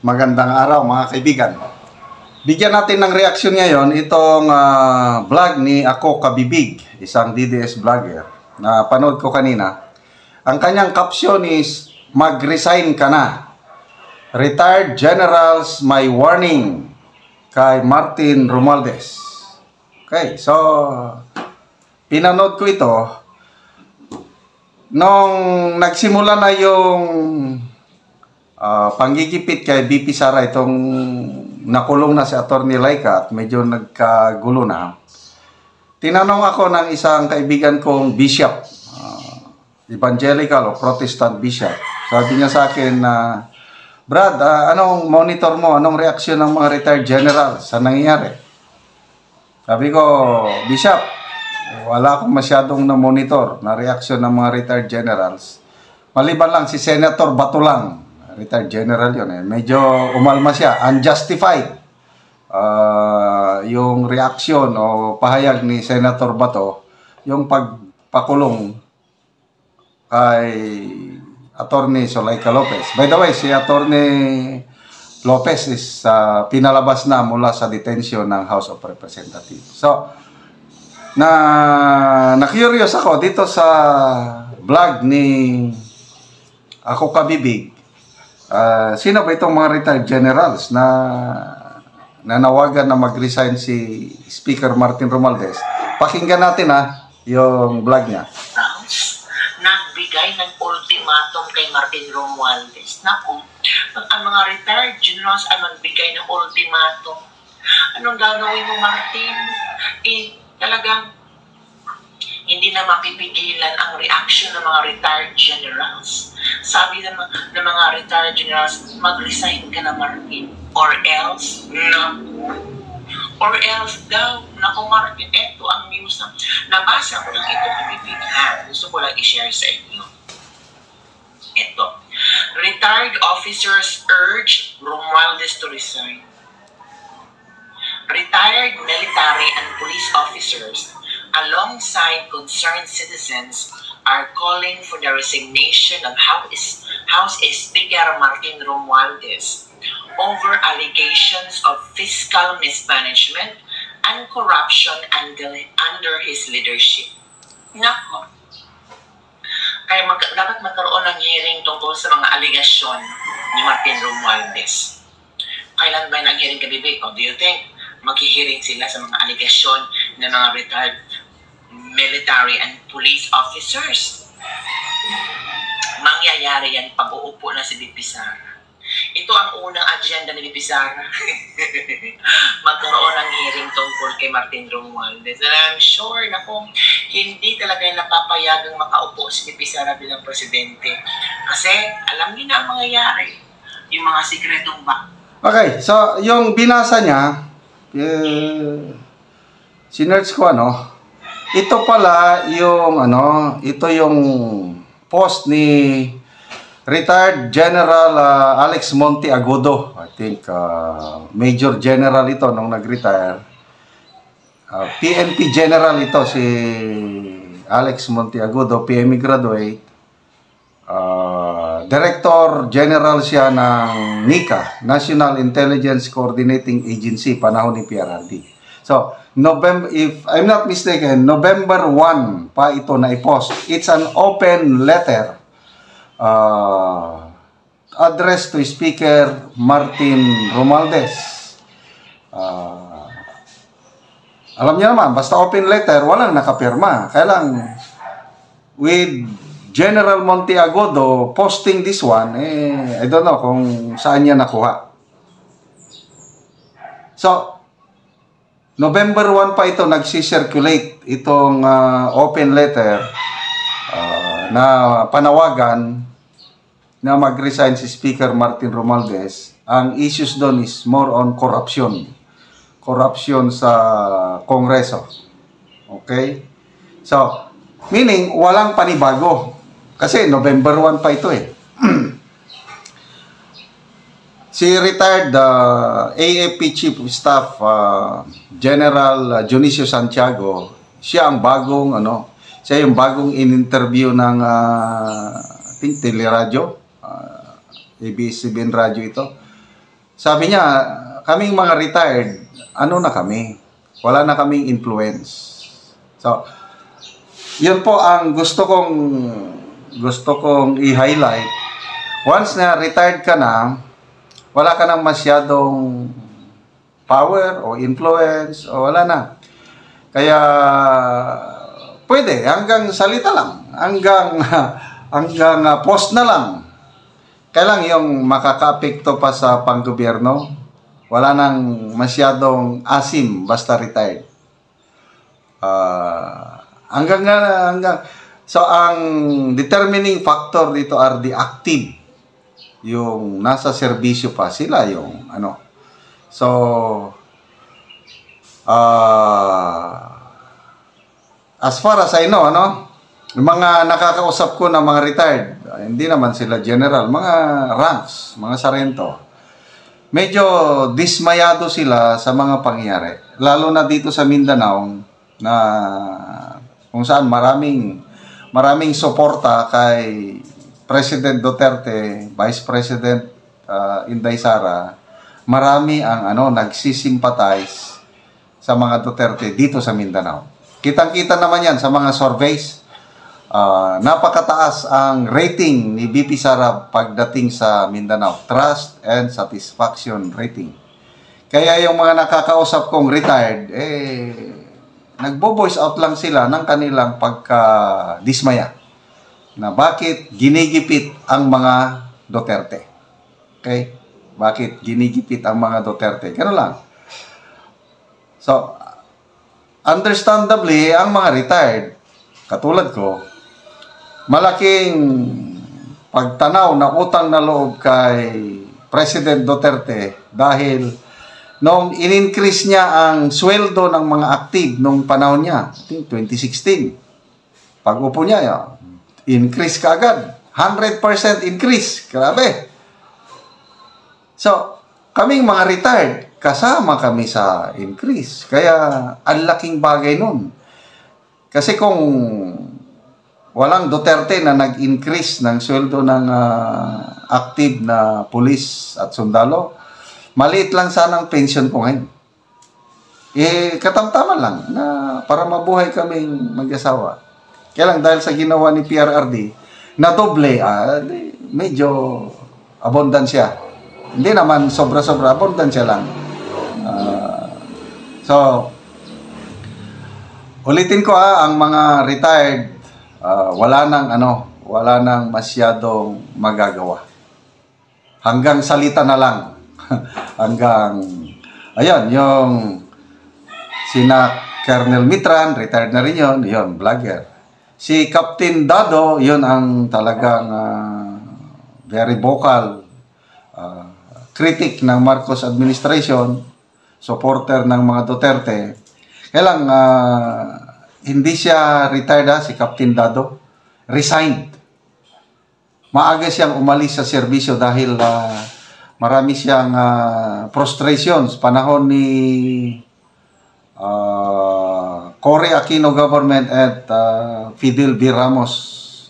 Magandang araw mga kaibigan. Bigyan natin ng reaksyon ngayon itong vlog ni Ako Kabibig, isang DDS vlogger na panood ko kanina. Ang kanyang caption is, mag-resign ka na. Retired generals may warning kay Martin Romualdez. Okay, so pinanood ko ito nung nagsimula na yung panggigipit kay BP Sara, itong nakulong na si Attorney Laika at medyo nagkagulo na. Tinanong ako ng isang kaibigan kong bishop, evangelical o Protestant bishop. Sabi niya sa akin na, Brad, anong monitor mo? Anong reaksyon ng mga retired general sa nangyayari? Sabi ko, Bishop, wala akong masyadong na-monitor na reaksyon ng mga retired generals. Maliban lang si Senator Bato lang. Retired general yun eh. Medyo umalma siya. Unjustified. Yung reaksyon o pahayag ni Senator Bato, yung pagpakulong kay Attorney Zoraida Lopez. By the way, si Attorney Lopez is pinalabas na mula sa detention ng House of Representatives. So, na-curious ako dito sa vlog ni Ako Kabibig. Sino ba itong mga retired generals na nanawagan na mag-resign si Speaker Martin Romualdez? Pakinggan natin yung vlog niya. Nagbigay ng ultimatum kay Martin Romualdez. Naku, ang mga retired generals nagbigay ng ultimatum. Anong gagawin mo, Martin? Talagang hindi na mapipigilan ang reaction ng mga retired generals. Sabi ng mga retired generals, mag-resign ka na, Martin. Or else, naku. Or else daw, naku Martin, eto ang news na nabasa ko lang ito kapibighan. Gusto ko lang i-share sa inyo. Ito, retired officers urge Romualdez to resign. Retired military and police officers alongside concerned citizens are calling for the resignation of House Speaker Martin Romualdez over allegations of fiscal mismanagement and corruption under his leadership. Nako. Kaya dapat magkaroon ng hearing tungkol sa mga aligasyon ni Martin Romualdez. Kailan ba ang hearing, Kabibig? Do you think maghihiring sila sa mga aligasyon ng mga retired military and police officers? Mangyayari yan pag-uupo na si BP Sara. Ito ang unang agenda ni BP Sara. Magkaroon ng hearing tungkol kay Martin Romualdez. And I'm sure na kung hindi talaga napapayagang makaupo si BP Sara bilang presidente. Kasi alam niyo na ang mangyayari. Yung mga sikretong ba. Okay, so yung binasa niya, sinerch ko ito pala yung ito yung post ni retired General Alex Monteagudo. I think Major General ito nung nag-retire. PNP General ito si Alex Monteagudo, PME graduate. Director General siya ng NICA, National Intelligence Coordinating Agency, panahon ni PRRD. So, November, if I'm not mistaken, November 1 pa ito na i-post. It's an open letter addressed to Speaker Martin Romualdez. Alam niyo naman, basta open letter, walang nakapirma. Kaya lang, with General Monteagudo posting this one, I don't know kung saan niya nakuha. So, November 1 pa ito nagsi-circulate itong open letter na panawagan na mag-resign si Speaker Martin Romualdez. Ang issues doon is more on corruption. Corruption sa Kongreso. Okay? So, meaning walang panibago. Kasi November 1 pa ito Si retired AFP Chief of Staff General Dionisio Santiago, siya ang bagong siya yung bagong in-interview ng I think teleradyo, ABS-CBN radyo ito. sabi niya, kaming mga retired, ano na kami? Wala na kaming influence. So, yun po ang gusto kong i-highlight. Once na retired ka na, wala ka nang masyadong power o influence o wala na. Kaya pwede hanggang salita lang, hanggang post na lang. Kaya lang yung makaka-apekto pa sa panggobyerno, wala nang masyadong asim basta retired. So ang determining factor dito are the active, yung nasa serbisyo pa sila, yung ano. So as far as I know, yung mga nakakausap ko na mga retired, hindi naman sila general, mga ranks, mga sarento. Medyo dismayado sila sa mga pangyayari. Lalo na dito sa Mindanao, na kung saan maraming suporta kay President Duterte, Vice President Inday Sara. Marami ang nagsisimpatize sa mga Duterte dito sa Mindanao. Kitang-kita naman yan sa mga surveys. Napakataas ang rating ni VP Sara pagdating sa Mindanao. Trust and satisfaction rating. Kaya yung mga nakakausap kong retired, nagbo-voice out lang sila ng kanilang pagka-dismaya na bakit ginigipit ang mga Duterte. Okay? Bakit ginigipit ang mga Duterte? Ganun lang. So, understandably, ang mga retired, katulad ko, malaking pagtanaw na utang na loob kay President Duterte dahil nung in-increase niya ang sweldo ng mga active nung panahon niya, I think 2016. Pag upo niya, increase kaagad. 100% increase. Grabe. So, kaming mga retired, kasama kami sa increase. Kaya, ang laking bagay nun. Kasi kung walang Duterte na nag-increase ng sweldo ng active na pulis at sundalo, maliit lang sana ang pension ko ngayon. Katamtaman lang na para mabuhay kaming mag-asawa. Kaya lang dahil sa ginawa ni PRRD, na doble, medyo abundansya. Hindi naman sobra-sobra, abundansya lang. So, ulitin ko ang mga retired, wala nang masyadong magagawa. Hanggang salita na lang. Ayan, yung sina Colonel Mitran, retired na rin yun, vlogger. Si Captain Dado, yun ang talagang very vocal critic ng Marcos administration, supporter ng mga Duterte. Kaya lang, hindi siya retired, si Captain Dado. Resigned. Maaga siyang umalis sa serbisyo dahil marami siyang frustrations. Panahon ni Cory Aquino government at Fidel V. Ramos.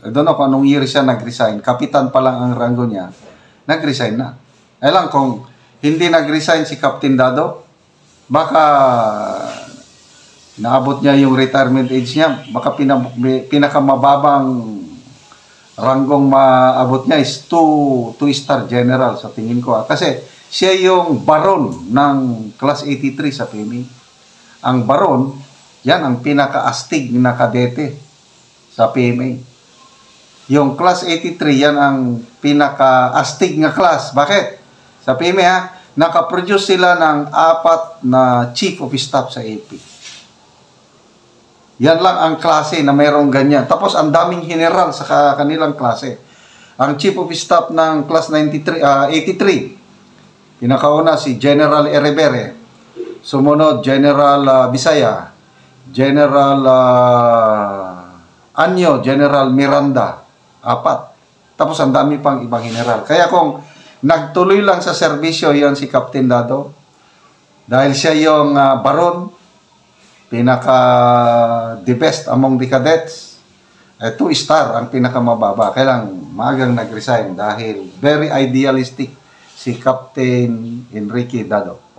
I don't know kung anong year siya nag-resign. Kapitan pa lang ang ranggo niya. Nag-resign na. Alam kung hindi nag-resign si Captain Dado, baka naabot niya yung retirement age niya, baka pinakamababang ranggong maabot niya is 2-star general sa tingin ko. Kasi siya yung baron ng Class 83 sa PMA. Ang baron, yan ang pinaka-astig na kadete sa PMA. Yung Class 83, yan ang pinaka-astig na class. Bakit? Sa PMA, nakaproduce sila ng 4 na chief of staff sa AP. Yan lang ang klase na mayroong ganyan. Tapos ang daming general sa kanilang klase. Ang chief of staff ng class 83, pinakauna si General Erebere. Sumunod, General Bisaya, General Anyo, General Miranda. 4. Tapos ang dami pang ibang general. Kaya kung nagtuloy lang sa serbisyo yon si Captain Dado, dahil siya yung baron, pinaka-the best among the cadets, 2-star ang pinakamababa. Kaya lang maagang nag-resign dahil very idealistic si Captain Enrique Dado.